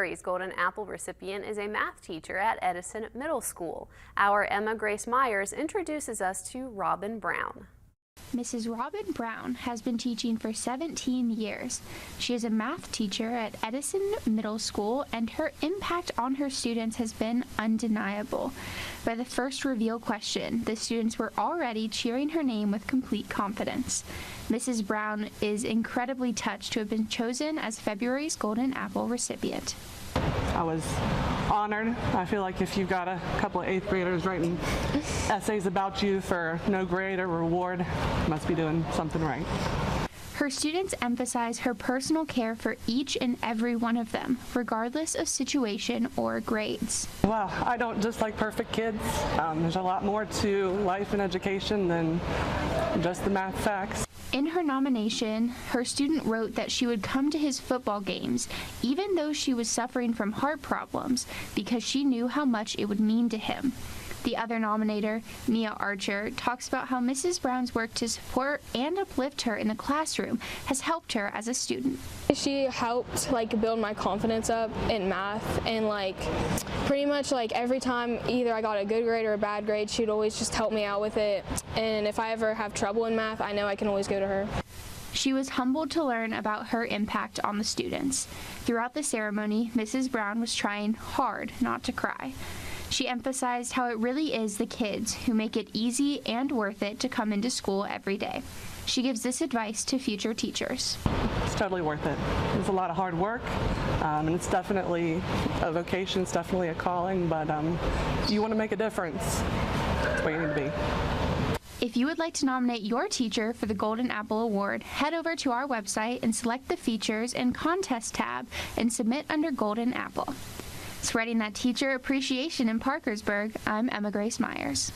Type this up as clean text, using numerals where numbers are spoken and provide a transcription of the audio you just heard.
February's Golden Apple recipient is a math teacher at Edison Middle School. Our Emma Grace Myers introduces us to Robin Brown. Mrs. Robin Brown has been teaching for 17 years. She is a math teacher at Edison Middle School, and her impact on her students has been undeniable. By the first reveal question, the students were already cheering her name with complete confidence. Mrs. Brown is incredibly touched to have been chosen as February's Golden Apple recipient. I was honored. I feel like if you've got a couple of 8th graders writing essays about you for no grade or reward, you must be doing something right. Her students emphasize her personal care for each and every one of them, regardless of situation or grades. Well, I don't just like perfect kids. There's a lot more to life and education than just the math facts. In her nomination, her student wrote that she would come to his football games, even though she was suffering from heart problems, because she knew how much it would mean to him. The other nominator, Mia Archer, talks about how Mrs. Brown's work to support and uplift her in the classroom has helped her as a student. She helped build my confidence up in math, and pretty much every time either I got a good grade or a bad grade, she'd always just help me out with it. And if I ever have trouble in math, I know I can always go to her. She was humbled to learn about her impact on the students. Throughout the ceremony, Mrs. Brown was trying hard not to cry. She emphasized how it really is the kids who make it easy and worth it to come into school every day. She gives this advice to future teachers. It's totally worth it. It's a lot of hard work, and it's definitely a vocation, it's definitely a calling, but you want to make a difference, that's where you need to be. If you would like to nominate your teacher for the Golden Apple Award, head over to our website and select the Features and Contest tab and submit under Golden Apple. Spreading that teacher appreciation in Parkersburg, I'm Emma Grace Myers.